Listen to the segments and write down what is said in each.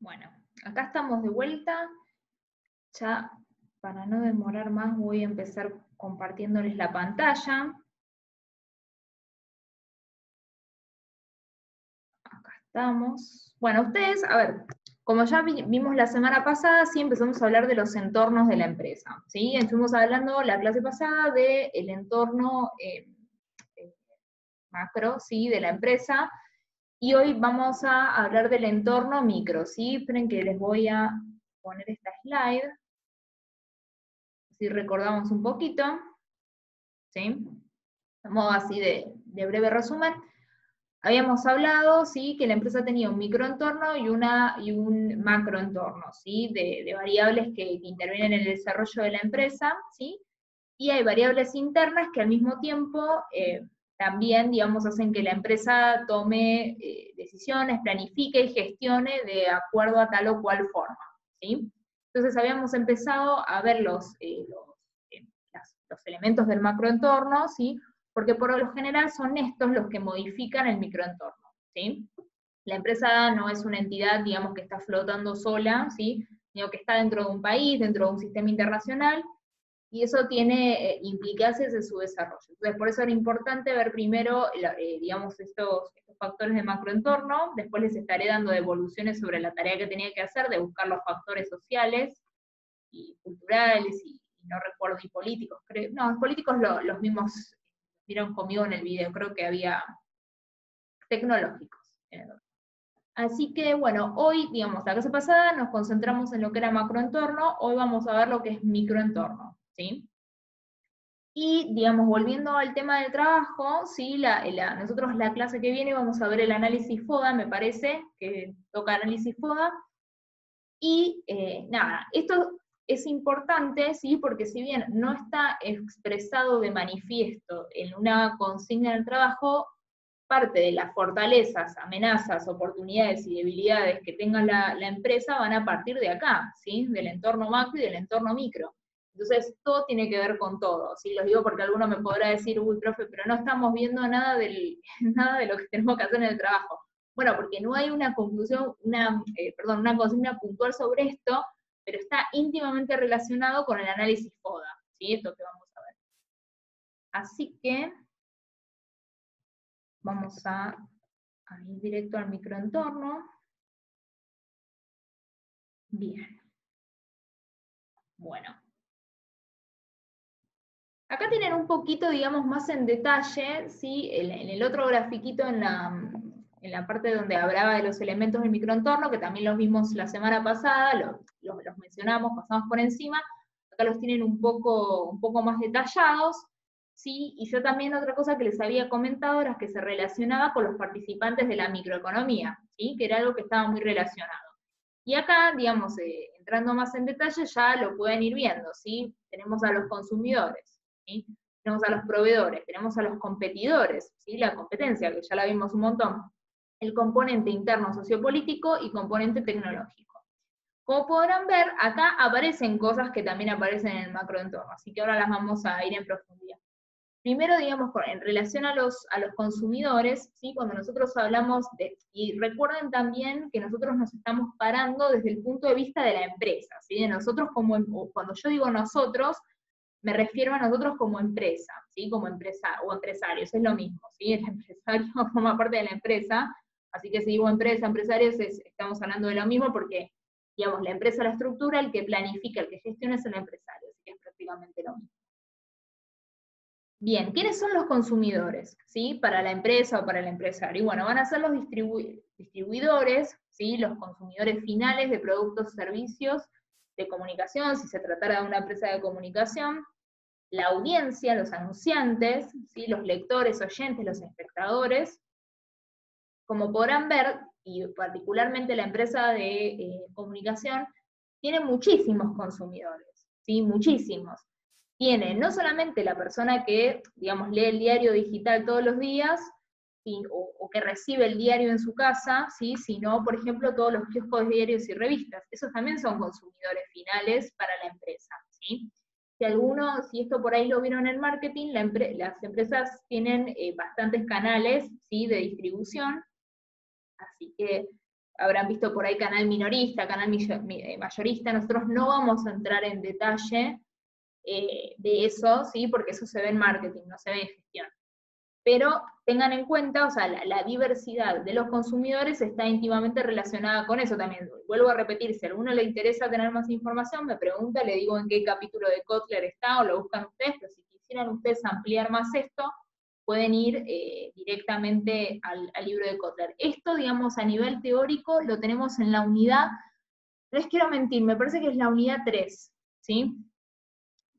Bueno, acá estamos de vuelta. Ya, para no demorar más, voy a empezar compartiéndoles la pantalla. Acá estamos. Bueno, ustedes, a ver, como ya vimos la semana pasada, sí empezamos a hablar de los entornos de la empresa, ¿sí? Estuvimos hablando la clase pasada del entorno macro, ¿sí? De la empresa, y hoy vamos a hablar del entorno micro, ¿sí? Esperen que les voy a poner esta slide, así recordamos un poquito, ¿sí? De modo así de breve resumen. Habíamos hablado, ¿sí? Que la empresa tenía un microentorno y un macroentorno, ¿sí? De variables que intervienen en el desarrollo de la empresa, ¿sí? Y hay variables internas que al mismo tiempo también, digamos, hacen que la empresa tome decisiones, planifique y gestione de acuerdo a tal o cual forma, ¿sí? Entonces habíamos empezado a ver los elementos del macroentorno, ¿sí? Porque por lo general son estos los que modifican el microentorno, ¿sí? La empresa no es una entidad, digamos, que está flotando sola, ¿sí? Sino que está dentro de un país, dentro de un sistema internacional, y eso tiene implicancias en su desarrollo. Entonces, por eso era importante ver primero, digamos, estos factores de macroentorno, después les estaré dando devoluciones sobre la tarea que tenía que hacer, de buscar los factores sociales y culturales, y no recuerdo, y políticos, creo, no, los políticos los mismos vieron conmigo en el video, creo que había tecnológicos. Así que, bueno, hoy, digamos, la clase pasada nos concentramos en lo que era macroentorno, hoy vamos a ver lo que es microentorno, ¿sí? Y, digamos, volviendo al tema del trabajo, ¿sí? Nosotros la clase que viene vamos a ver el análisis FODA, me parece, que toca análisis FODA, y nada, esto es importante, ¿sí? Porque si bien no está expresado de manifiesto en una consigna del trabajo, parte de las fortalezas, amenazas, oportunidades y debilidades que tenga la empresa van a partir de acá, ¿sí? Del entorno macro y del entorno micro. Entonces, todo tiene que ver con todo, ¿sí? Los digo porque alguno me podrá decir, uy, profe, pero no estamos viendo nada, nada de lo que tenemos que hacer en el trabajo. Bueno, porque no hay una conclusión, una consigna puntual sobre esto, pero está íntimamente relacionado con el análisis FODA, ¿sí? Esto que vamos a ver. Así que vamos a ir directo al microentorno. Bien. Bueno. Acá tienen un poquito, digamos, más en detalle, ¿sí? En el otro grafiquito, en la parte donde hablaba de los elementos del microentorno, que también los vimos la semana pasada, los mencionamos, pasamos por encima, acá los tienen un poco más detallados, ¿sí? Y yo también otra cosa que les había comentado era que se relacionaba con los participantes de la microeconomía, ¿sí? Que era algo que estaba muy relacionado. Y acá, digamos, entrando más en detalle, ya lo pueden ir viendo, ¿sí? Tenemos a los consumidores, ¿sí? Tenemos a los proveedores, tenemos a los competidores, ¿sí? La competencia, que ya la vimos un montón. El componente interno sociopolítico y componente tecnológico. Como podrán ver, acá aparecen cosas que también aparecen en el macroentorno, así que ahora las vamos a ir en profundidad. Primero, digamos, en relación a los consumidores, ¿sí? Cuando nosotros hablamos y recuerden también que nosotros nos estamos parando desde el punto de vista de la empresa, ¿sí? De nosotros cuando yo digo nosotros, me refiero a nosotros como empresa, ¿sí? Como empresa o empresarios, es lo mismo, ¿sí? El empresario forma parte de la empresa, así que si digo empresa, empresarios, estamos hablando de lo mismo porque, digamos, la empresa, la estructura, el que planifica, el que gestiona es el empresario, así que es prácticamente lo mismo. Bien, ¿quiénes son los consumidores? ¿Sí? Para la empresa o para el empresario. Y bueno, van a ser los distribuidores, ¿sí? Los consumidores finales de productos y servicios de comunicación, si se tratara de una empresa de comunicación, la audiencia, los anunciantes, ¿sí? Los lectores, oyentes, los espectadores. Como podrán ver, y particularmente la empresa de comunicación, tiene muchísimos consumidores, ¿sí? Muchísimos. Tiene no solamente la persona que, digamos, lee el diario digital todos los días, o que recibe el diario en su casa, ¿sí? Sino, por ejemplo, todos los kioscos de diarios y revistas. Esos también son consumidores finales para la empresa, ¿sí? Si esto por ahí lo vieron en marketing, las empresas tienen bastantes canales, ¿sí? De distribución, así que habrán visto por ahí canal minorista, canal mayorista, nosotros no vamos a entrar en detalle de eso, ¿sí? Porque eso se ve en marketing, no se ve en gestión. Pero tengan en cuenta, o sea, la diversidad de los consumidores está íntimamente relacionada con eso también. Vuelvo a repetir, si a alguno le interesa tener más información, me pregunta, le digo en qué capítulo de Kotler está, o lo buscan ustedes, pero si quisieran ustedes ampliar más esto, pueden ir directamente al libro de Kotler. Esto, digamos, a nivel teórico, lo tenemos en la unidad, no les quiero mentir, me parece que es la unidad 3, ¿sí?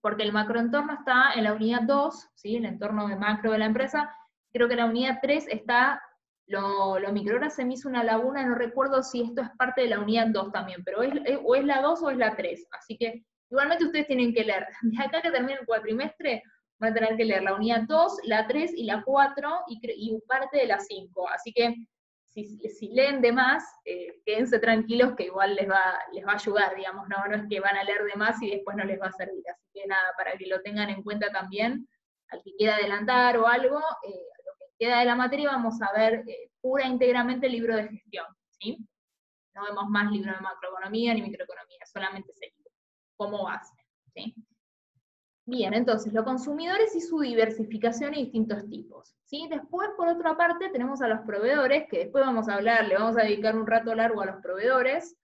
Porque el macroentorno está en la unidad 2, ¿sí? El entorno de macro de la empresa. Creo que la unidad 3 está, lo micro. Ahora se me hizo una laguna, no recuerdo si esto es parte de la unidad 2 también, pero o es la 2 o es la 3. Así que igualmente ustedes tienen que leer. De acá que termine el cuatrimestre, van a tener que leer la unidad 2, la 3 y la 4 y parte de la 5. Así que si leen de más, quédense tranquilos que igual les va a ayudar, digamos, no es que van a leer de más y después no les va a servir. Así que nada, para que lo tengan en cuenta también, al que quiera adelantar o algo, lo que queda de la materia vamos a ver pura e íntegramente el libro de gestión, ¿sí? No vemos más libro de macroeconomía ni microeconomía, solamente ese libro, como base, ¿sí? Bien, entonces, los consumidores y su diversificación y distintos tipos, ¿sí? Después, por otra parte, tenemos a los proveedores, que después vamos a hablar, le vamos a dedicar un rato largo a los proveedores,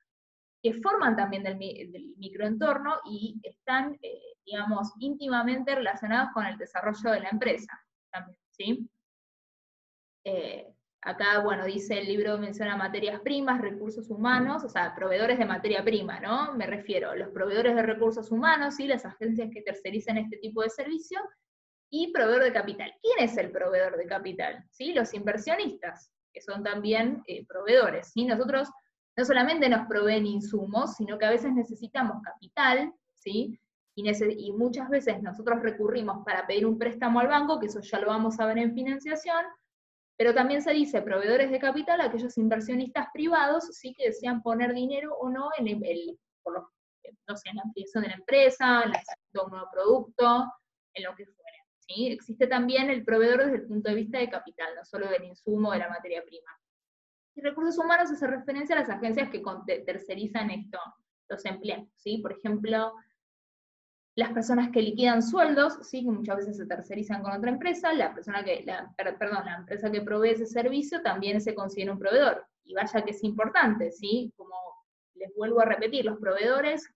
que forman también del microentorno y están, digamos, íntimamente relacionados con el desarrollo de la empresa, también, ¿sí? Acá, bueno, dice el libro, menciona materias primas, recursos humanos, o sea, proveedores de materia prima, ¿no? Me refiero, los proveedores de recursos humanos, ¿sí? Las agencias que tercerizan este tipo de servicio, y proveedor de capital. ¿Quién es el proveedor de capital? ¿Sí? Los inversionistas, que son también proveedores, ¿sí? Nosotros no solamente nos proveen insumos, sino que a veces necesitamos capital, ¿sí? Y muchas veces nosotros recurrimos para pedir un préstamo al banco, que eso ya lo vamos a ver en financiación, pero también se dice proveedores de capital a aquellos inversionistas privados, sí, que desean poner dinero o no en no sé, en la ampliación de la empresa, en el lanzamiento de un nuevo producto, en lo que fuere. ¿Sí? Existe también el proveedor desde el punto de vista de capital, no solo del insumo, de la materia prima. Y recursos humanos hace referencia a las agencias que tercerizan esto, los empleados, ¿sí? Por ejemplo, las personas que liquidan sueldos, ¿sí? Que muchas veces se tercerizan con otra empresa, la empresa que provee ese servicio también se considera un proveedor. Y vaya que es importante, ¿sí? Como les vuelvo a repetir, los proveedores,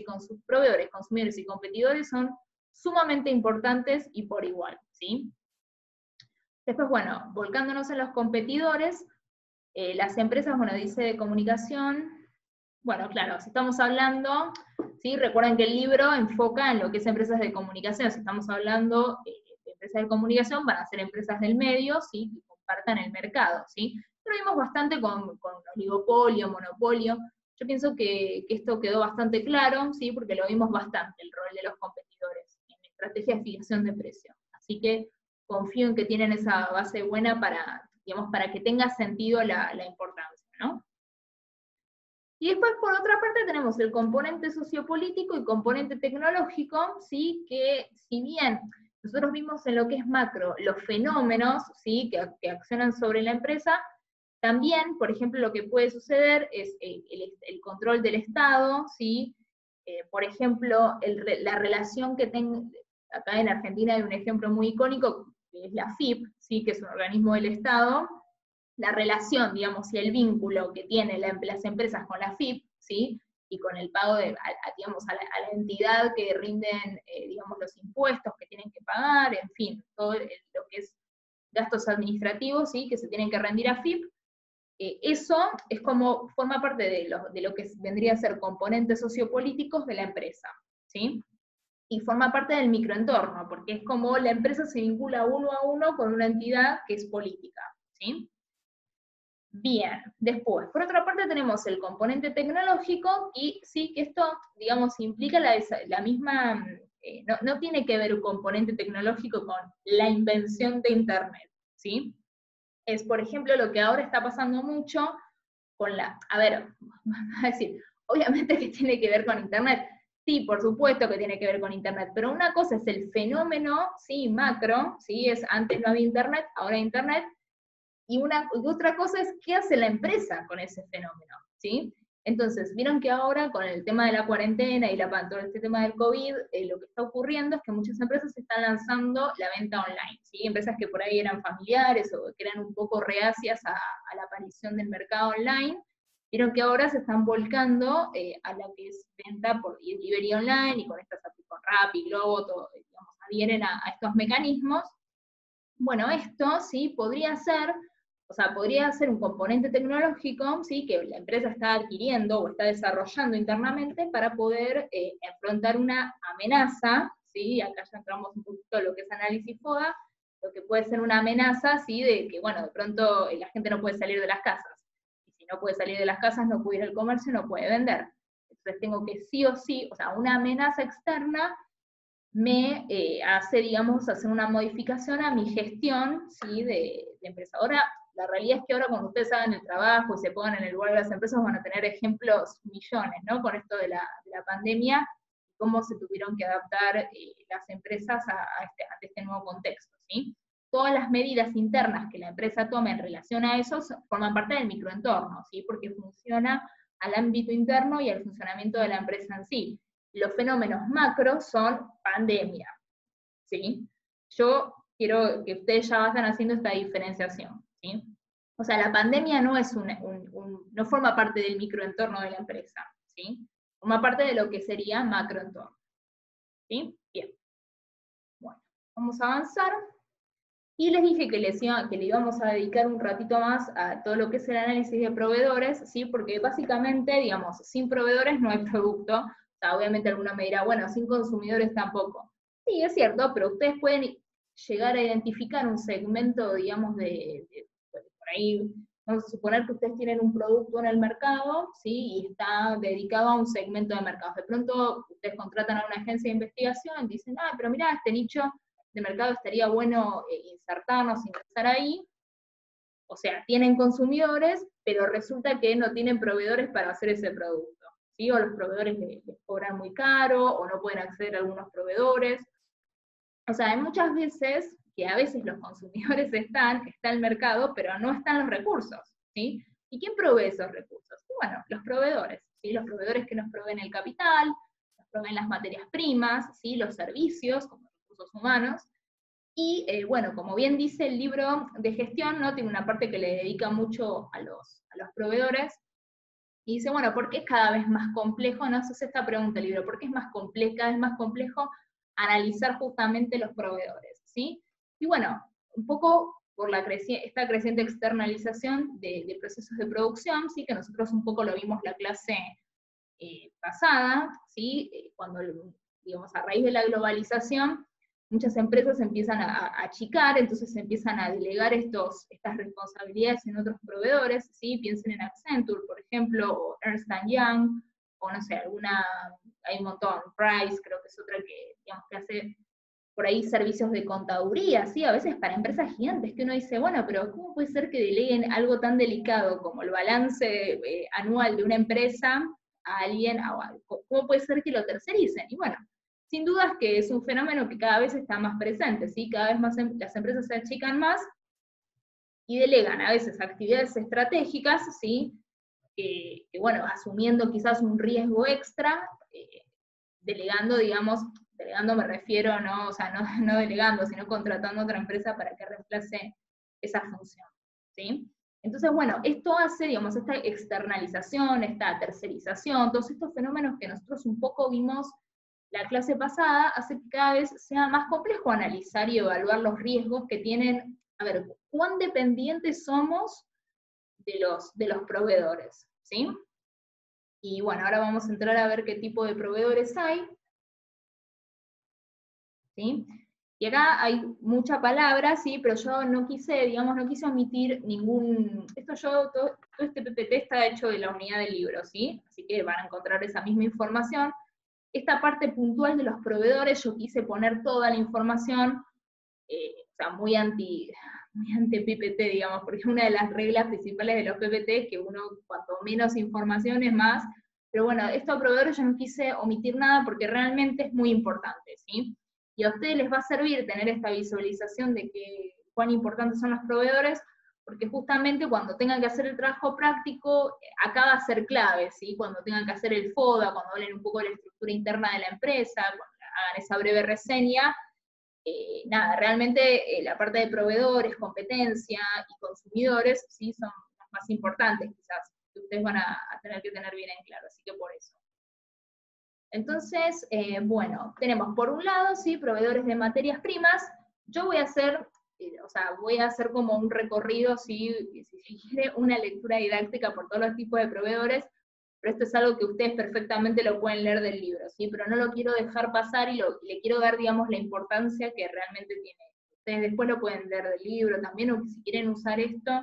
consumidores y competidores son sumamente importantes y por igual, ¿sí? Después, bueno, volcándonos en los competidores, las empresas, bueno, dice de comunicación, bueno, claro, si estamos hablando, ¿sí? Recuerden que el libro enfoca en lo que es empresas de comunicación, si estamos hablando de empresas de comunicación, van a ser empresas del medio, ¿sí? Que compartan el mercado, ¿sí? Lo vimos bastante con oligopolio, monopolio. Yo pienso que esto quedó bastante claro, ¿sí? Porque lo vimos bastante, el rol de los competidores en la estrategia de fijación de precio. Así que confío en que tienen esa base buena para, digamos, para que tenga sentido la importancia, ¿no? Y después, por otra parte, tenemos el componente sociopolítico y componente tecnológico, ¿sí? Que si bien nosotros vimos en lo que es macro los fenómenos, ¿sí? que accionan sobre la empresa, también, por ejemplo, lo que puede suceder es el control del Estado, ¿sí? Por ejemplo, la relación que tenga, acá en Argentina hay un ejemplo muy icónico, que es la AFIP, ¿sí? Que es un organismo del Estado, la relación, digamos, y el vínculo que tienen las empresas con la AFIP, ¿sí? Y con el pago digamos, a la entidad que rinden, digamos, los impuestos que tienen que pagar, en fin, todo lo que es gastos administrativos, ¿sí? Que se tienen que rendir a AFIP. Eso es como, forma parte de lo que vendría a ser componentes sociopolíticos de la empresa, ¿sí? Y forma parte del microentorno, porque es como la empresa se vincula uno a uno con una entidad que es política, ¿sí? Bien, después, por otra parte tenemos el componente tecnológico, y sí que esto, digamos, implica la misma, no tiene que ver un componente tecnológico con la invención de Internet, ¿sí? Es, por ejemplo, lo que ahora está pasando mucho con a ver, vamos a decir, obviamente que tiene que ver con Internet, sí, por supuesto que tiene que ver con Internet, pero una cosa es el fenómeno, sí, macro, sí, es antes no había Internet, ahora hay Internet, Y otra cosa es qué hace la empresa con ese fenómeno, ¿sí? Entonces, vieron que ahora con el tema de la cuarentena y todo este tema del COVID, lo que está ocurriendo es que muchas empresas están lanzando la venta online, ¿sí? Empresas que por ahí eran familiares o que eran un poco reacias a la aparición del mercado online, vieron que ahora se están volcando a lo que es venta por delivery online y con estas con Rappi, Globo, todo, digamos, adhieren a estos mecanismos. Bueno, esto sí podría ser, o sea, podría ser un componente tecnológico, ¿sí? Que la empresa está adquiriendo o está desarrollando internamente para poder afrontar una amenaza, ¿sí? Acá ya entramos un poquito en lo que es análisis FODA, lo que puede ser una amenaza, ¿sí? De que, bueno, de pronto la gente no puede salir de las casas. Y si no puede salir de las casas, no puede ir al comercio, no puede vender. Entonces tengo que sí o sí, o sea, una amenaza externa me hace, digamos, hacer una modificación a mi gestión, ¿sí? de empresa. Ahora, la realidad es que ahora cuando ustedes hagan el trabajo y se pongan en el lugar de las empresas van a tener ejemplos millones, ¿no? Con esto de la pandemia, cómo se tuvieron que adaptar las empresas a este nuevo contexto, ¿sí? Todas las medidas internas que la empresa tome en relación a eso forman parte del microentorno, ¿sí? Porque funciona al ámbito interno y al funcionamiento de la empresa en sí. Los fenómenos macro son pandemia, ¿sí? Yo quiero que ustedes ya vayan haciendo esta diferenciación, ¿sí? O sea, la pandemia no es no forma parte del microentorno de la empresa, ¿sí? Forma parte de lo que sería macroentorno, ¿sí? Bien. Bueno, vamos a avanzar. Y les dije que le íbamos a dedicar un ratito más a todo lo que es el análisis de proveedores, ¿sí? Porque básicamente, digamos, sin proveedores no hay producto. O sea, obviamente alguno me dirá, bueno, sin consumidores tampoco. Sí, es cierto, pero ustedes pueden llegar a identificar un segmento, digamos, por ahí, vamos a suponer que ustedes tienen un producto en el mercado, ¿sí? Y está dedicado a un segmento de mercado. De pronto, ustedes contratan a una agencia de investigación y dicen, pero mirá, este nicho de mercado estaría bueno insertarnos, ingresar ahí. O sea, tienen consumidores, pero resulta que no tienen proveedores para hacer ese producto, ¿sí? O los proveedores les cobran muy caro, o no pueden acceder a algunos proveedores. O sea, hay muchas veces que a veces los consumidores está el mercado, pero no están los recursos, ¿sí? ¿Y quién provee esos recursos? Y bueno, los proveedores, ¿sí? Los proveedores que nos proveen el capital, nos proveen las materias primas, ¿sí? Los servicios, como recursos humanos. Y bueno, como bien dice el libro de gestión, ¿no? Tiene una parte que le dedica mucho a los proveedores, y dice, bueno, ¿por qué es cada vez más complejo? No se hace esta pregunta el libro, ¿por qué es cada vez más complejo analizar justamente los proveedores? ¿Sí? Y bueno, un poco por esta creciente externalización de procesos de producción, ¿sí? Que nosotros un poco lo vimos la clase pasada, ¿sí? Cuando, digamos, a raíz de la globalización, muchas empresas empiezan a achicar, entonces se empiezan a delegar estas responsabilidades en otros proveedores, ¿sí? Piensen en Accenture, por ejemplo, o Ernst & Young, o no sé, hay un montón, Price, creo que es otra que, digamos, que hace por ahí servicios de contaduría, ¿sí? A veces para empresas gigantes, que uno dice, bueno, pero ¿cómo puede ser que deleguen algo tan delicado como el balance anual de una empresa a alguien, ¿cómo puede ser que lo tercericen? Y bueno, sin dudas que es un fenómeno que cada vez está más presente, ¿sí? Cada vez más las empresas se achican más y delegan a veces actividades estratégicas, ¿sí? Que bueno, asumiendo quizás un riesgo extra, delegando, digamos, delegando me refiero, ¿no? O sea, no delegando, sino contratando a otra empresa para que reemplace esa función, ¿sí? Entonces, bueno, esto hace, digamos, esta externalización, esta tercerización, todos estos fenómenos que nosotros un poco vimos la clase pasada, hace que cada vez sea más complejo analizar y evaluar los riesgos que tienen, a ver, cuán dependientes somos de los proveedores, ¿sí? Y bueno, ahora vamos a entrar a ver qué tipo de proveedores hay, ¿sí? Y acá hay mucha palabra, ¿sí? Pero yo no quise, digamos, no quise omitir todo este PPT está hecho de la unidad del libro, ¿sí? Así que van a encontrar esa misma información. Esta parte puntual de los proveedores, yo quise poner toda la información, o sea, muy anti PPT, digamos, porque una de las reglas principales de los PPT es que uno, cuanto menos información es más, pero bueno, estos proveedores yo no quise omitir nada porque realmente es muy importante, ¿sí? Y a ustedes les va a servir tener esta visualización de cuán importantes son los proveedores, porque justamente cuando tengan que hacer el trabajo práctico, acá va a ser clave, ¿sí? Cuando tengan que hacer el FODA, cuando hablen un poco de la estructura interna de la empresa, cuando hagan esa breve reseña, nada, realmente la parte de proveedores, competencia y consumidores, sí, son las más importantes quizás, que ustedes van a tener que tener bien en claro, así que por eso. Entonces, bueno, tenemos por un lado, sí, proveedores de materias primas. Yo voy a hacer, o sea, voy a hacer como un recorrido, sí, si quiere, una lectura didáctica por todos los tipos de proveedores, pero esto es algo que ustedes perfectamente lo pueden leer del libro, ¿sí? Pero no lo quiero dejar pasar y le quiero dar, digamos, la importancia que realmente tiene. Ustedes después lo pueden leer del libro también, o si quieren usar esto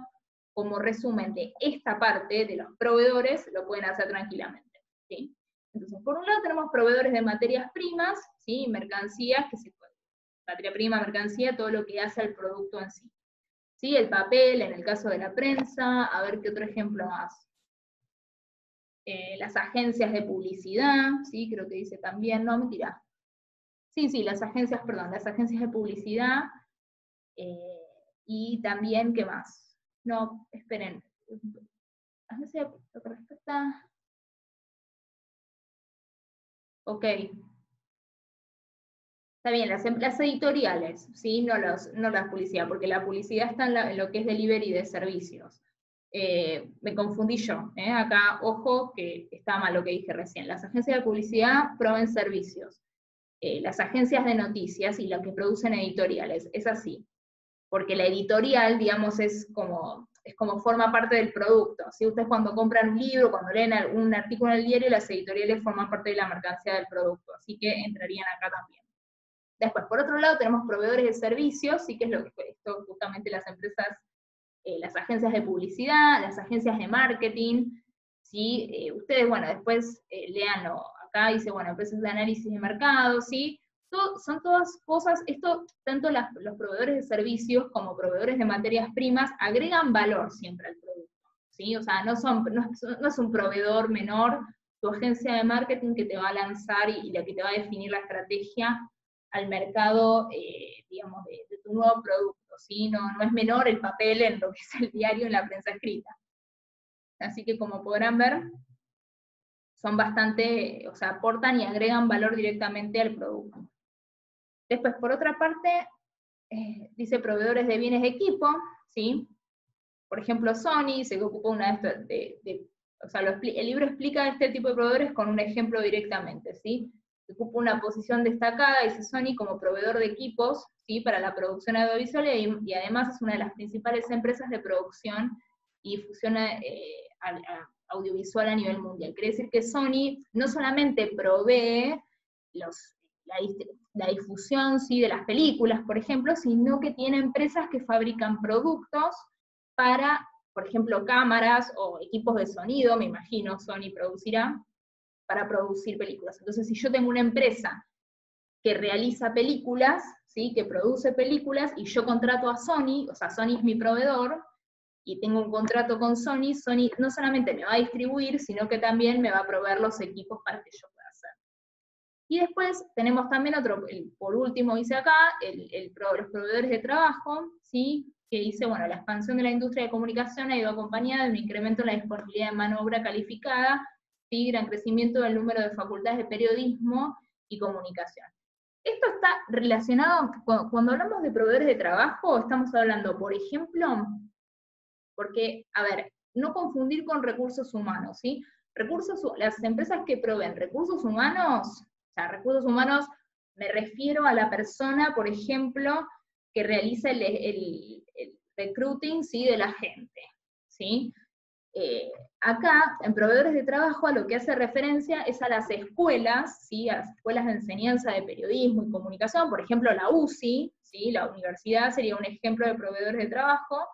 como resumen de esta parte de los proveedores, lo pueden hacer tranquilamente, ¿sí? Entonces, por un lado tenemos proveedores de materias primas, ¿sí? Mercancías, que se puede, materia prima, mercancía, todo lo que hace al producto en sí. ¿Sí? El papel, en el caso de la prensa, a ver qué otro ejemplo más. Las agencias de publicidad, ¿sí? Creo que dice también, no, mentira. Sí, las agencias, perdón, las agencias de publicidad, y también, ¿qué más? No, esperen. Agencia, lo que respecta... Ok. Está bien, las editoriales, ¿sí? No las publicidad, porque la publicidad está en lo que es delivery de servicios. Me confundí yo, acá, ojo, que está mal lo que dije recién. Las agencias de publicidad proveen servicios. Las agencias de noticias y las que producen editoriales, es así. Porque la editorial, digamos, es como forma parte del producto. ¿Sí? Ustedes cuando compran un libro, cuando leen un artículo en el diario, las editoriales forman parte de la mercancía del producto, así que entrarían acá también. Después, por otro lado, tenemos proveedores de servicios, sí que es lo que esto justamente las empresas, las agencias de publicidad, las agencias de marketing, ¿sí? Ustedes, bueno, después leanlo, acá dice, bueno, empresas de análisis de mercado, ¿sí? Son todas cosas, esto, tanto los proveedores de servicios como proveedores de materias primas agregan valor siempre al producto, ¿sí? O sea, no es un proveedor menor, tu agencia de marketing que te va a lanzar y la que te va a definir la estrategia al mercado, digamos, de tu nuevo producto, ¿sí? No es menor el papel en lo que es el diario, en la prensa escrita. Así que como podrán ver, son bastante, o sea, aportan y agregan valor directamente al producto. Después, por otra parte, dice proveedores de bienes de equipo, ¿sí? Por ejemplo, Sony se ocupa una o sea, el libro explica este tipo de proveedores con un ejemplo directamente, ¿sí? Ocupa una posición destacada, dice Sony, como proveedor de equipos, ¿sí? Para la producción audiovisual y además es una de las principales empresas de producción y difusión audiovisual a nivel mundial. Quiere decir que Sony no solamente provee la difusión, ¿sí? De las películas, por ejemplo, sino que tiene empresas que fabrican productos para, por ejemplo, cámaras o equipos de sonido, me imagino Sony producirá, para producir películas. Entonces, si yo tengo una empresa que realiza películas, ¿sí? Que produce películas, y yo contrato a Sony, o sea, Sony es mi proveedor, y tengo un contrato con Sony, Sony no solamente me va a distribuir, sino que también me va a proveer los equipos para que yo pueda hacer. Y después tenemos también otro, por último dice acá, los proveedores de trabajo, ¿sí? Que dice, bueno, la expansión de la industria de comunicación ha ido acompañada de un incremento en la disponibilidad de mano de obra calificada, ¿sí? Gran crecimiento del número de facultades de periodismo y comunicación. Esto está relacionado, cuando hablamos de proveedores de trabajo, estamos hablando, por ejemplo, porque, a ver, no confundir con recursos humanos, ¿sí? Las empresas que proveen recursos humanos, o sea, recursos humanos, me refiero a la persona, por ejemplo, que realiza el recruiting, ¿sí? De la gente, ¿sí? Acá, en proveedores de trabajo, a lo que hace referencia es a las escuelas, ¿sí? A las escuelas de enseñanza de periodismo y comunicación, por ejemplo, la UCI, ¿sí? La universidad sería un ejemplo de proveedores de trabajo,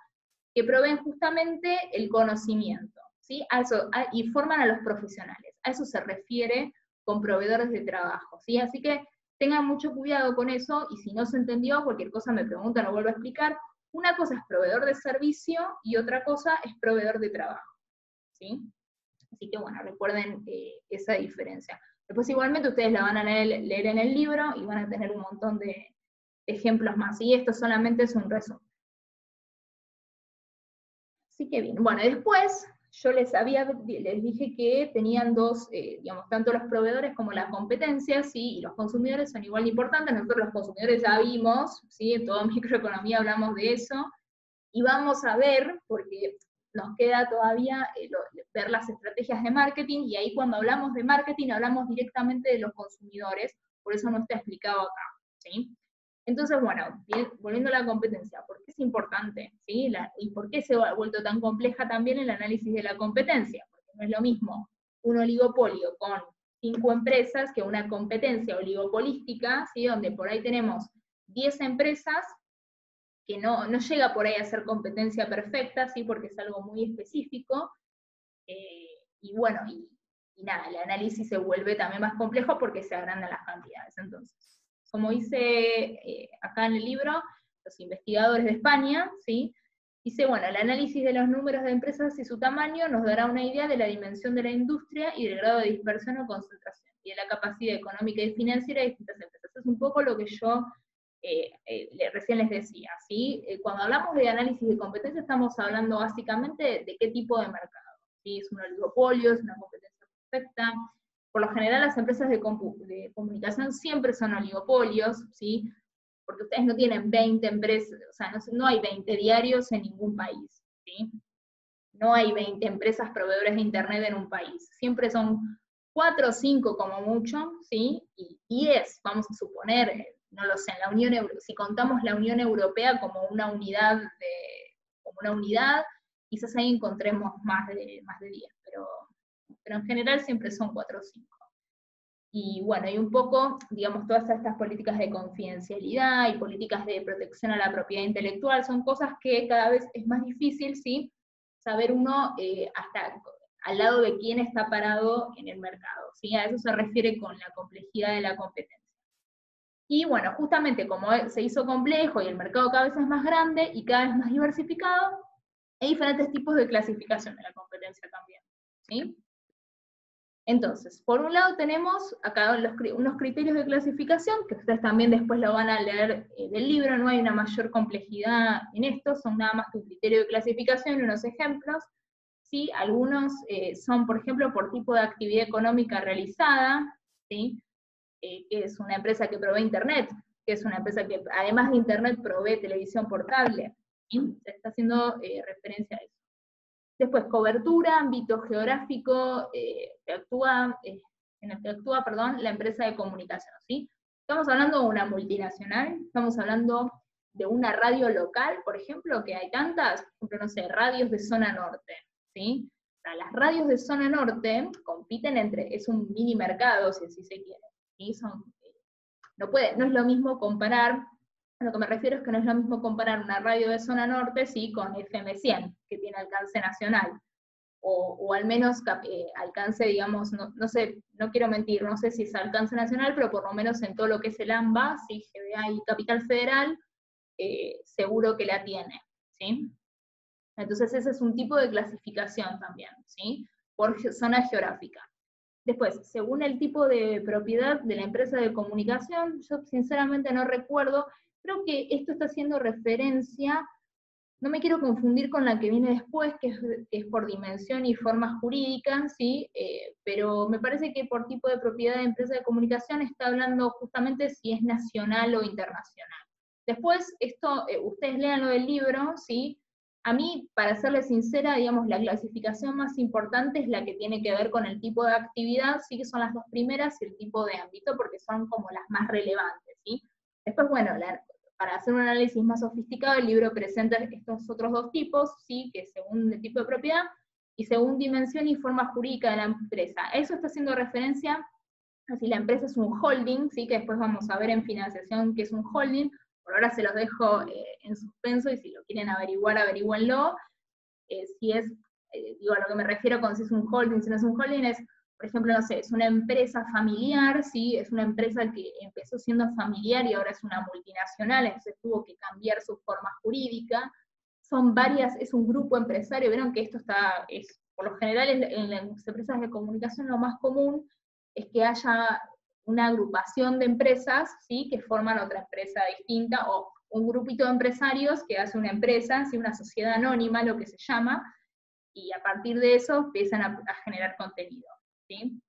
que proveen justamente el conocimiento, ¿sí? Y forman a los profesionales. A eso se refiere con proveedores de trabajo, ¿sí? Así que tengan mucho cuidado con eso, y si no se entendió, cualquier cosa me preguntan o vuelvo a explicar. Una cosa es proveedor de servicio y otra cosa es proveedor de trabajo, ¿sí? Así que bueno, recuerden esa diferencia. Después igualmente ustedes la van a leer en el libro y van a tener un montón de ejemplos más, y esto solamente es un resumen. Así que bien, bueno, después yo les dije que tenían dos, digamos, tanto los proveedores como la competencia, ¿sí? Y los consumidores son igual de importantes. Nosotros los consumidores ya vimos, ¿sí? En toda microeconomía hablamos de eso, y vamos a ver, porque nos queda todavía ver las estrategias de marketing, y ahí cuando hablamos de marketing hablamos directamente de los consumidores, por eso no está explicado acá, ¿sí? Entonces, bueno, volviendo a la competencia, ¿por qué es importante? ¿Sí? ¿Y por qué se ha vuelto tan compleja también el análisis de la competencia? Porque no es lo mismo un oligopolio con 5 empresas que una competencia oligopolística, ¿sí? Donde por ahí tenemos 10 empresas, que no llega por ahí a ser competencia perfecta, ¿sí? Porque es algo muy específico, y bueno, y nada, el análisis se vuelve también más complejo porque se agrandan las cantidades. Entonces, como dice acá en el libro, los investigadores de España, ¿sí? Dice, bueno, el análisis de los números de empresas y su tamaño nos dará una idea de la dimensión de la industria y del grado de dispersión o concentración, y de la capacidad económica y financiera de distintas empresas. Es un poco lo que yo recién les decía, ¿sí? Cuando hablamos de análisis de competencia estamos hablando básicamente de qué tipo de mercado, ¿sí? ¿Es un oligopolio? ¿Es una competencia perfecta? Por lo general las empresas de comunicación siempre son oligopolios, ¿sí? Porque ustedes no tienen 20 empresas, o sea, no hay 20 diarios en ningún país, ¿sí? No hay 20 empresas proveedores de internet en un país, siempre son 4 o 5 como mucho, ¿sí? Y 10, vamos a suponer, no lo sé, en la Unión Europea, si contamos la Unión Europea como una unidad, quizás ahí encontremos más de 10, pero en general siempre son 4 o 5. Y bueno, y un poco, digamos, todas estas políticas de confidencialidad y políticas de protección a la propiedad intelectual son cosas que cada vez es más difícil, ¿sí? Saber uno hasta al lado de quién está parado en el mercado, ¿sí? A eso se refiere con la complejidad de la competencia. Y bueno, justamente como se hizo complejo y el mercado cada vez es más grande y cada vez más diversificado, hay diferentes tipos de clasificación de la competencia también, ¿sí? Entonces, por un lado tenemos acá unos criterios de clasificación, que ustedes también después lo van a leer del libro, no hay una mayor complejidad en esto, son nada más que un criterio de clasificación y unos ejemplos. ¿Sí? Algunos son, por ejemplo, por tipo de actividad económica realizada, ¿sí? Que es una empresa que provee internet, que es una empresa que además de internet provee televisión por cable, ¿sí? Se está haciendo referencia a eso. Después, cobertura, ámbito geográfico, en el que actúa, la empresa de comunicación, ¿sí? Estamos hablando de una multinacional, estamos hablando de una radio local, por ejemplo, que hay tantas, por ejemplo, no sé, radios de zona norte, ¿sí? O sea, las radios de zona norte compiten es un mini mercado, si así se quiere, ¿sí? No es lo mismo comparar. A lo que me refiero es que no es lo mismo comparar una radio de zona norte, sí, con FM 100, que tiene alcance nacional, o al menos alcance, digamos, no sé, no quiero mentir, no sé si es alcance nacional, pero por lo menos en todo lo que es el AMBA, sí, GBA y Capital Federal, seguro que la tiene, ¿sí? Entonces ese es un tipo de clasificación también, ¿sí? Por zona geográfica. Después, según el tipo de propiedad de la empresa de comunicación, yo sinceramente no recuerdo, creo que esto está haciendo referencia, no me quiero confundir con la que viene después, que es por dimensión y forma jurídica, ¿sí? Pero me parece que por tipo de propiedad de empresa de comunicación está hablando justamente si es nacional o internacional. Después, esto, ustedes lean lo del libro, ¿sí? A mí, para serles sincera, digamos, la clasificación más importante es la que tiene que ver con el tipo de actividad, sí que son las dos primeras, y el tipo de ámbito, porque son como las más relevantes, ¿sí? Después, bueno, para hacer un análisis más sofisticado, el libro presenta estos otros dos tipos, ¿sí? Que según el tipo de propiedad, y según dimensión y forma jurídica de la empresa. Eso está haciendo referencia a si la empresa es un holding, ¿sí? Que después vamos a ver en financiación que es un holding. Por ahora se los dejo en suspenso, y si lo quieren averiguar, averigüenlo. Si es, digo, a lo que me refiero con si es un holding, si no es un holding, es, por ejemplo, no sé, es una empresa familiar, ¿sí? Es una empresa que empezó siendo familiar y ahora es una multinacional, entonces tuvo que cambiar su forma jurídica. Son varias, es un grupo empresario, vieron que esto por lo general en las empresas de comunicación lo más común es que haya una agrupación de empresas, ¿sí? Que forman otra empresa distinta, o un grupito de empresarios que hace una empresa, ¿sí? Una sociedad anónima, lo que se llama, y a partir de eso empiezan a generar contenido, ¿sí?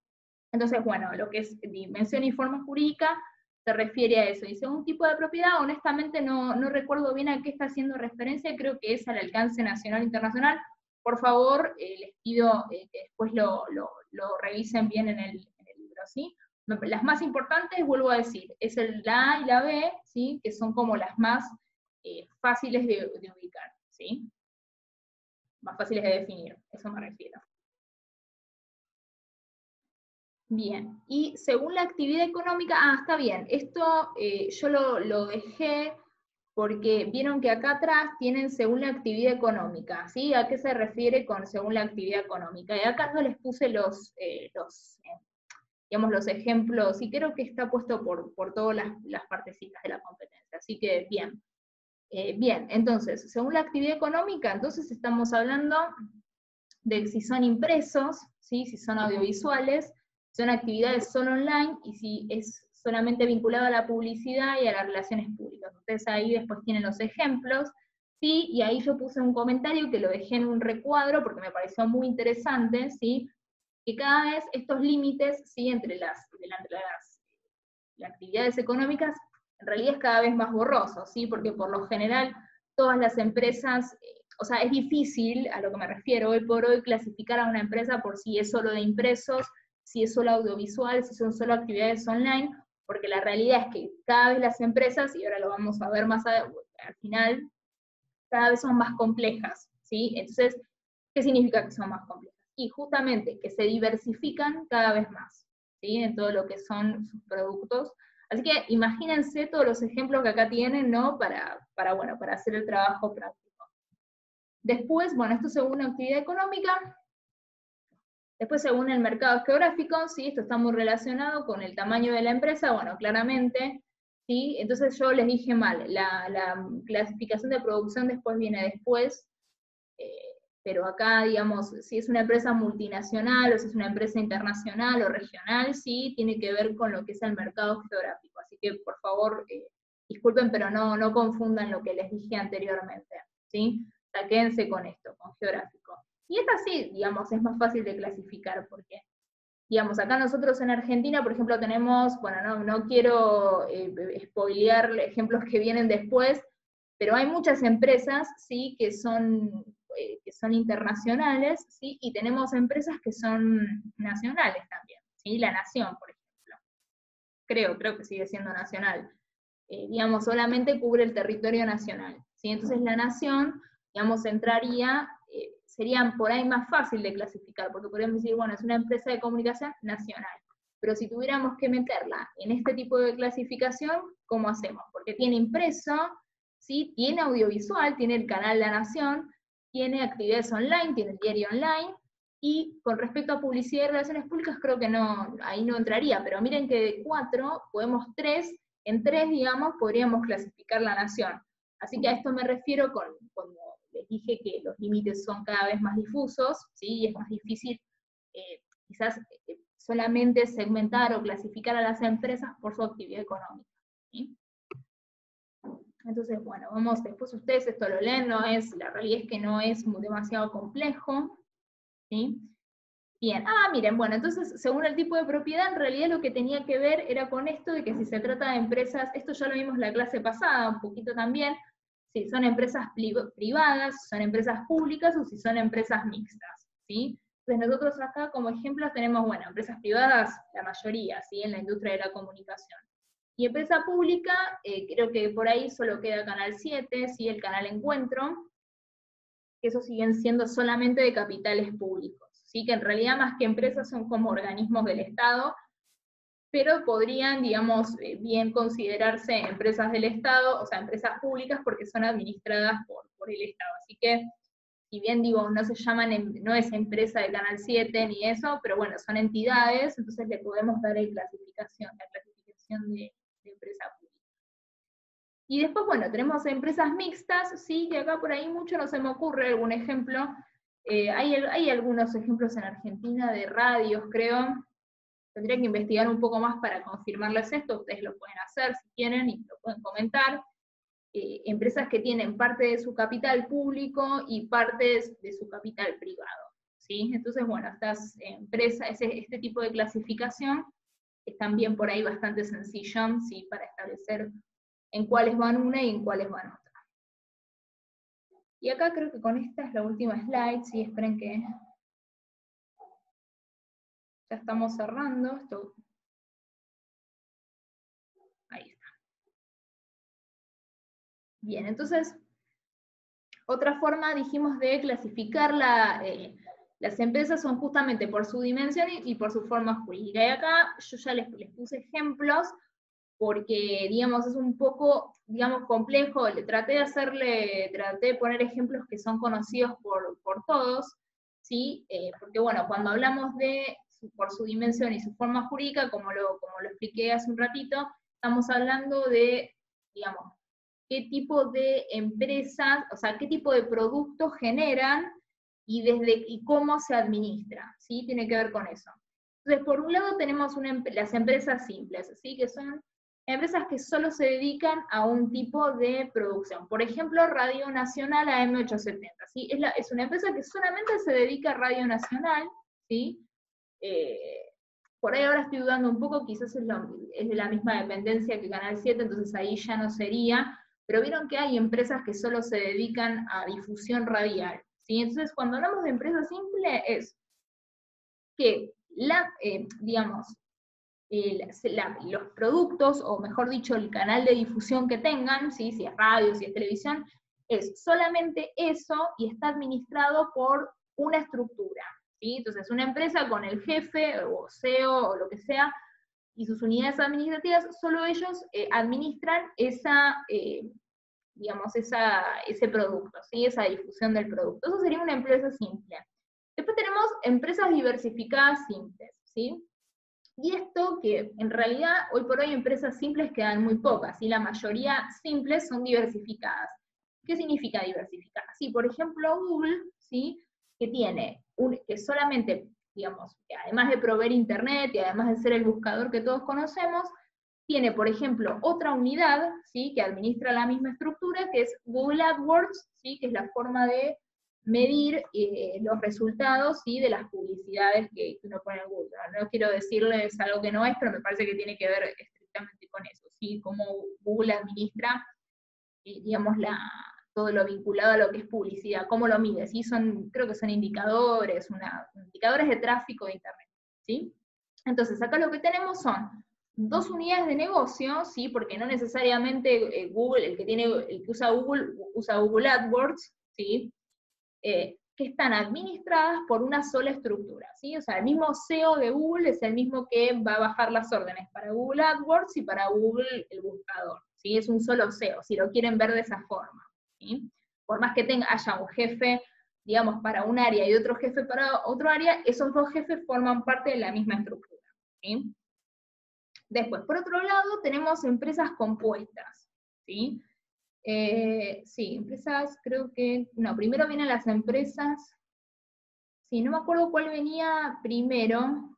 Entonces, bueno, lo que es dimensión y forma jurídica se refiere a eso. Dice, un tipo de propiedad, honestamente no recuerdo bien a qué está haciendo referencia, creo que es al alcance nacional e internacional. Por favor, les pido que después lo revisen bien en el libro, ¿sí? Las más importantes, vuelvo a decir, es la A y la B, ¿sí? Que son como las más fáciles de ubicar, ¿sí? Más fáciles de definir, eso me refiero. Bien, y según la actividad económica, está bien, esto yo lo dejé porque vieron que acá atrás tienen según la actividad económica, ¿sí? ¿A qué se refiere con según la actividad económica? Y acá no les puse digamos, los ejemplos, y creo que está puesto por todas las partecitas de la competencia, así que bien. Bien, entonces, según la actividad económica, entonces estamos hablando de si son impresos, ¿sí? Si son audiovisuales, son actividades solo online, y si es solamente vinculado a la publicidad y a las relaciones públicas. Ustedes ahí después tienen los ejemplos, ¿sí? Y ahí yo puse un comentario que lo dejé en un recuadro porque me pareció muy interesante, ¿sí? Que cada vez estos límites, ¿sí? Entre las actividades económicas, en realidad es cada vez más borroso, ¿sí? Porque por lo general todas las empresas, o sea, es difícil, a lo que me refiero, hoy por hoy clasificar a una empresa por si es solo de impresos, si es solo audiovisual, si son solo actividades online, porque la realidad es que cada vez las empresas, y ahora lo vamos a ver más al final, cada vez son más complejas, ¿sí? Entonces, ¿qué significa que son más complejas? Y justamente que se diversifican cada vez más, ¿sí? En todo lo que son sus productos. Así que imagínense todos los ejemplos que acá tienen, ¿no? Para hacer el trabajo práctico. Después, bueno, esto según la actividad económica. Después, según el mercado geográfico, ¿sí? Esto está muy relacionado con el tamaño de la empresa, bueno, claramente, ¿sí? Entonces yo les dije mal, la clasificación de producción después viene después, pero acá, digamos, si es una empresa multinacional, o si es una empresa internacional o regional, sí, tiene que ver con lo que es el mercado geográfico. Así que, por favor, disculpen, pero no confundan lo que les dije anteriormente, ¿sí? O sea, quédense con esto, con geográfico. Y esta sí, digamos, es más fácil de clasificar, porque, digamos, acá nosotros en Argentina, por ejemplo, tenemos, bueno, no quiero spoilear ejemplos que vienen después, pero hay muchas empresas, ¿sí? Que son internacionales, ¿sí? Y tenemos empresas que son nacionales también, ¿sí? La Nación, por ejemplo. Creo que sigue siendo nacional. Digamos, solamente cubre el territorio nacional, ¿sí? Entonces la Nación, digamos, entraría, sería por ahí más fácil de clasificar, porque podríamos decir, bueno, es una empresa de comunicación nacional. Pero si tuviéramos que meterla en este tipo de clasificación, ¿cómo hacemos? Porque tiene impreso, ¿sí? Tiene audiovisual, tiene el canal La Nación, tiene actividades online, tiene el diario online, y con respecto a publicidad y relaciones públicas, creo que no, ahí no entraría, pero miren que de 4, podemos 3, en 3, digamos, podríamos clasificar La Nación. Así que a esto me refiero cuando les dije que los límites son cada vez más difusos, ¿sí? Y es más difícil quizás solamente segmentar o clasificar a las empresas por su actividad económica, ¿sí? Entonces, bueno, vamos, después ustedes esto lo leen, la realidad es que no es demasiado complejo, ¿sí? Bien, miren, bueno, entonces, según el tipo de propiedad, en realidad lo que tenía que ver era con esto de que si se trata de empresas, esto ya lo vimos la clase pasada, un poquito también, si son empresas privadas, si son empresas públicas, o si son empresas mixtas, ¿sí? Entonces nosotros acá como ejemplos tenemos, bueno, empresas privadas, la mayoría, ¿sí? En la industria de la comunicación. Y empresa pública, creo que por ahí solo queda Canal 7, ¿sí? El canal Encuentro, que esos siguen siendo solamente de capitales públicos, ¿sí? Que en realidad más que empresas son como organismos del Estado, pero podrían, digamos, bien considerarse empresas del Estado, o sea, empresas públicas porque son administradas por el Estado. Así que, si bien digo, no se llaman, no es empresa de Canal 7 ni eso, pero bueno, son entidades, entonces le podemos dar la clasificación de empresa pública. Y después, bueno, tenemos empresas mixtas, sí, que acá por ahí mucho no se me ocurre algún ejemplo. Hay algunos ejemplos en Argentina de radios, creo. Tendría que investigar un poco más para confirmarles esto, ustedes lo pueden hacer si quieren y lo pueden comentar. empresas que tienen parte de su capital público y partes de su capital privado, ¿sí? Entonces, bueno, estas empresas, este tipo de clasificación es también por ahí bastante sencillo, ¿sí? Para establecer en cuáles van una y en cuáles van otra. Y acá creo que con esta es la última slide, ¿sí? Esperen que ya estamos cerrando. Esto. Ahí está. Bien, entonces, otra forma, dijimos, de clasificar las empresas son justamente por su dimensión y por su forma jurídica. Y acá yo ya les puse ejemplos, porque, digamos, es un poco, digamos, complejo. Traté de poner ejemplos que son conocidos por todos, ¿sí? Porque, bueno, cuando hablamos por su dimensión y su forma jurídica, como lo expliqué hace un ratito, estamos hablando de, digamos, qué tipo de empresas, o sea, qué tipo de productos generan y cómo se administra, ¿sí? Tiene que ver con eso. Entonces, por un lado tenemos las empresas simples, ¿sí? Que son empresas que solo se dedican a un tipo de producción. Por ejemplo, Radio Nacional AM870, ¿sí? Es una empresa que solamente se dedica a Radio Nacional, ¿sí? Por ahí ahora estoy dudando un poco, quizás es de la misma dependencia que Canal 7, entonces ahí ya no sería, pero vieron que hay empresas que solo se dedican a difusión radial, ¿sí? Entonces, cuando hablamos de empresa simple, es que digamos, los productos, o mejor dicho, el canal de difusión que tengan, ¿sí? Si es radio, si es televisión, es solamente eso y está administrado por una estructura, ¿sí? Entonces, una empresa con el jefe, o CEO, o lo que sea, y sus unidades administrativas, solo ellos administran digamos, ese producto, ¿sí? Esa difusión del producto. Eso sería una empresa simple. Después tenemos empresas diversificadas simples, ¿sí? Y esto que en realidad hoy por hoy empresas simples quedan muy pocas, y la mayoría simples son diversificadas. ¿Qué significa diversificadas? Sí, por ejemplo, Google, ¿sí? Que tiene que solamente, digamos, que además de proveer Internet y además de ser el buscador que todos conocemos, tiene, por ejemplo, otra unidad, ¿sí? Que administra la misma estructura, que es Google AdWords, ¿sí? Que es la forma de medir los resultados, ¿sí? De las publicidades que uno pone en Google. No quiero decirles algo que no es, pero me parece que tiene que ver estrictamente con eso, ¿sí? Cómo Google administra, digamos, todo lo vinculado a lo que es publicidad, cómo lo mide, ¿sí? Creo que son indicadores de tráfico de Internet, ¿sí? Entonces, acá lo que tenemos son dos unidades de negocio, ¿sí? Porque no necesariamente Google, el que usa Google AdWords, ¿sí? Que están administradas por una sola estructura, ¿sí? O sea, el mismo SEO de Google es el mismo que va a bajar las órdenes para Google AdWords y para Google el buscador, ¿sí? Es un solo SEO, si lo quieren ver de esa forma, ¿sí? Por más que haya un jefe, digamos, para un área y otro jefe para otro área, esos dos jefes forman parte de la misma estructura, ¿sí? Después, por otro lado, tenemos empresas compuestas, ¿sí? Sí, empresas, creo que, no, primero vienen las empresas, sí, no me acuerdo cuál venía primero,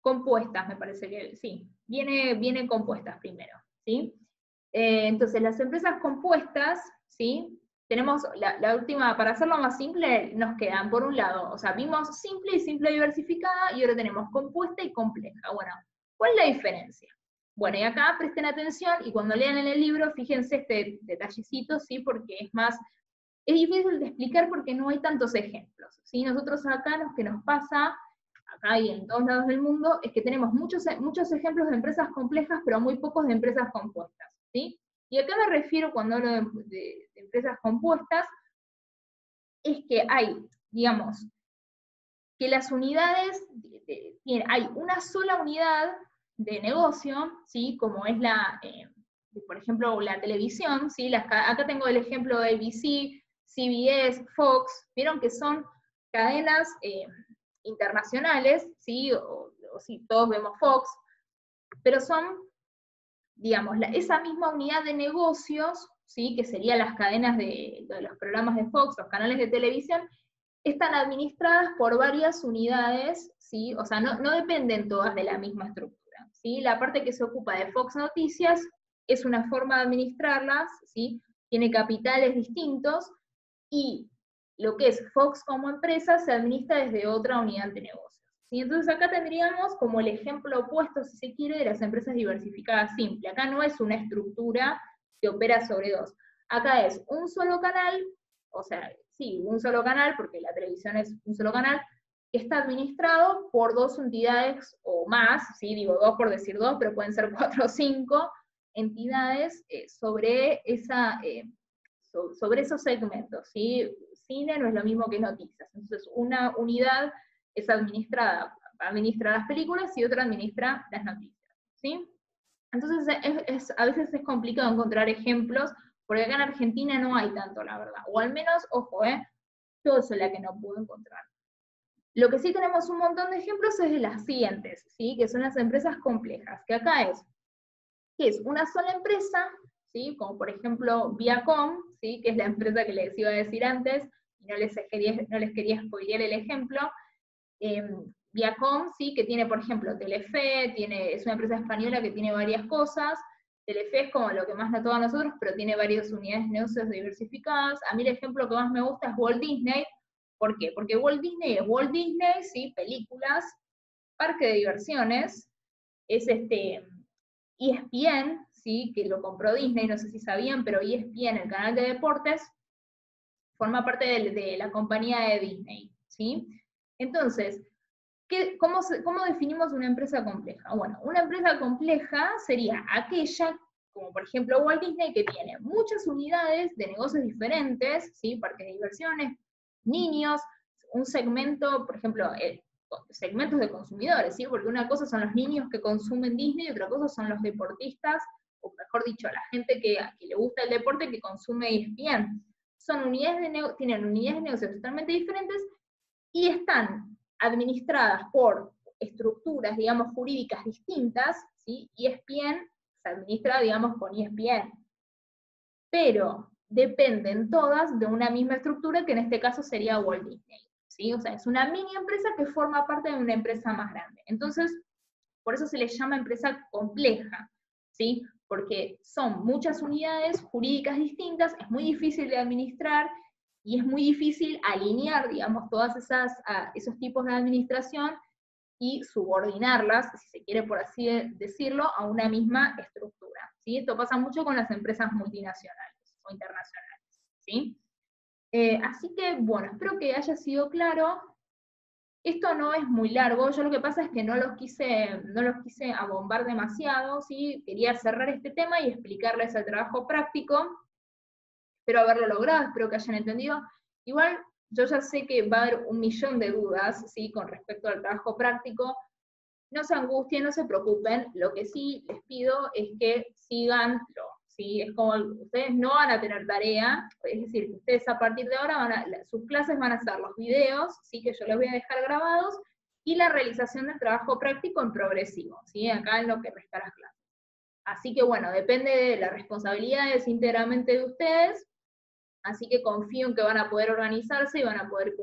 compuestas, me parece que, sí, viene compuestas primero, ¿sí? Entonces, las empresas compuestas, ¿sí? Tenemos la última, para hacerlo más simple, nos quedan, por un lado, o sea, vimos simple y simple diversificada, y ahora tenemos compuesta y compleja. Bueno, ¿cuál es la diferencia? Bueno, y acá presten atención, y cuando lean en el libro, fíjense este detallecito, ¿sí? Porque es difícil de explicar porque no hay tantos ejemplos, ¿sí? Nosotros acá lo que nos pasa, acá y en todos lados del mundo, es que tenemos muchos ejemplos de empresas complejas, pero muy pocos de empresas compuestas, ¿sí? Y a qué me refiero cuando hablo de empresas compuestas, es que hay, digamos, que las unidades, hay una sola unidad de negocio, ¿sí? Como es por ejemplo, la televisión, ¿sí? Acá tengo el ejemplo de ABC, CBS, Fox, vieron que son cadenas internacionales, ¿sí? O sí, todos vemos Fox, pero son, digamos, esa misma unidad de negocios, ¿sí? Que serían las cadenas de los programas de Fox, los canales de televisión, están administradas por varias unidades, ¿sí? O sea, no dependen todas de la misma estructura, ¿sí? La parte que se ocupa de Fox Noticias es una forma de administrarlas, ¿sí? Tiene capitales distintos, y lo que es Fox como empresa se administra desde otra unidad de negocios. ¿Sí? Entonces acá tendríamos como el ejemplo opuesto, si se quiere, de las empresas diversificadas simple. Acá no es una estructura que opera sobre dos. Acá es un solo canal, o sea, sí, un solo canal, porque la televisión es un solo canal, que está administrado por dos entidades o más, ¿sí? Digo dos por decir dos, pero pueden ser 4 o 5 entidades sobre esos segmentos, ¿sí? Cine no es lo mismo que noticias, entonces una unidad es administra las películas y otra administra las noticias, ¿sí? Entonces a veces es complicado encontrar ejemplos, porque acá en Argentina no hay tanto, la verdad, o al menos, ojo, yo soy la que no puedo encontrar. Lo que sí tenemos un montón de ejemplos es de las siguientes, ¿sí? Que son las empresas complejas, que acá es una sola empresa, ¿sí? Como por ejemplo Viacom, ¿sí? Que es la empresa que les iba a decir antes, y no les quería spoilear el ejemplo. Viacom, ¿sí? Que tiene, por ejemplo, Telefe, es una empresa española que tiene varias cosas. Telefe es como lo que más notó a nosotros, pero tiene varias unidades de negocios diversificadas. A mí el ejemplo que más me gusta es Walt Disney. ¿Por qué? Porque Walt Disney es Walt Disney, ¿sí? Películas, parque de diversiones, es ESPN, ¿sí? Que lo compró Disney, no sé si sabían, pero ESPN, el canal de deportes, forma parte de la compañía de Disney, ¿sí? Entonces, ¿cómo definimos una empresa compleja? Bueno, una empresa compleja sería aquella, como por ejemplo Walt Disney, que tiene muchas unidades de negocios diferentes, ¿sí? Parques de diversiones, niños, un segmento, por ejemplo, segmentos de consumidores, ¿sí? Porque una cosa son los niños que consumen Disney y otra cosa son los deportistas, o mejor dicho, la gente que le gusta el deporte que consume ESPN. Tienen unidades de negocios totalmente diferentes y están administradas por estructuras, digamos, jurídicas distintas, ¿sí? ESPN se administra, digamos, con ESPN. Pero dependen todas de una misma estructura, que en este caso sería Walt Disney, ¿sí? O sea, es una mini empresa que forma parte de una empresa más grande. Entonces, por eso se le llama empresa compleja, ¿sí? Porque son muchas unidades jurídicas distintas, es muy difícil de administrar, y es muy difícil alinear, digamos, todas esos tipos de administración y subordinarlas, si se quiere por así decirlo, a una misma estructura, ¿sí? Esto pasa mucho con las empresas multinacionales o internacionales, ¿sí? Así que, bueno, espero que haya sido claro. Esto no es muy largo, yo lo que pasa es que no los quise abombar demasiado, ¿sí? Quería cerrar este tema y explicarles el trabajo práctico. Espero haberlo logrado, espero que hayan entendido. Igual, yo ya sé que va a haber 1.000.000 de dudas, ¿sí? Con respecto al trabajo práctico. No se angustien, no se preocupen. Lo que sí les pido es que síganlo, ¿sí? Es como, ustedes no van a tener tarea, es decir, que ustedes a partir de ahora sus clases van a ser los videos, ¿sí? Que yo les voy a dejar grabados, y la realización del trabajo práctico en progresivo, ¿sí? Acá en lo que resta las clases. Así que bueno, depende de las responsabilidades íntegramente de ustedes, así que confío en que van a poder organizarse y van a poder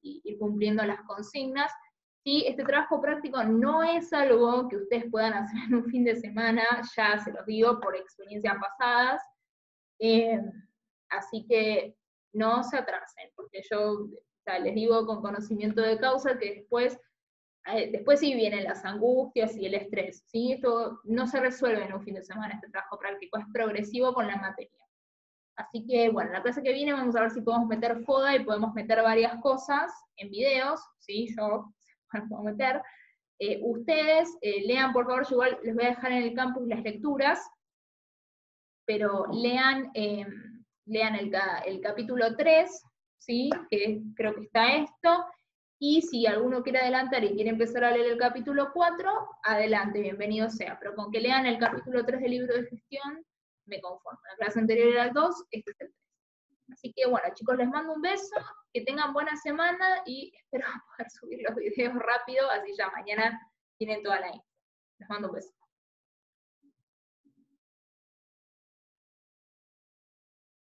ir cumpliendo las consignas. ¿Sí? Este trabajo práctico no es algo que ustedes puedan hacer en un fin de semana, ya se los digo por experiencias pasadas, así que no se atrasen, porque yo les digo con conocimiento de causa que después sí vienen las angustias y el estrés, ¿sí? Esto no se resuelve en un fin de semana, este trabajo práctico es progresivo con la materia. Así que, bueno, la clase que viene vamos a ver si podemos meter FODA y podemos meter varias cosas en videos, ¿sí? Yo puedo meter. Ustedes lean, por favor, yo igual les voy a dejar en el campus las lecturas, pero lean el capítulo 3, ¿sí? Que creo que está esto, y si alguno quiere adelantar y quiere empezar a leer el capítulo 4, adelante, bienvenido sea, pero con que lean el capítulo 3 del libro de gestión, me conformo. La clase anterior era el 2, este es el 3. Así que bueno, chicos, les mando un beso, que tengan buena semana, y espero poder subir los videos rápido, así ya mañana tienen toda la info. Les mando un beso.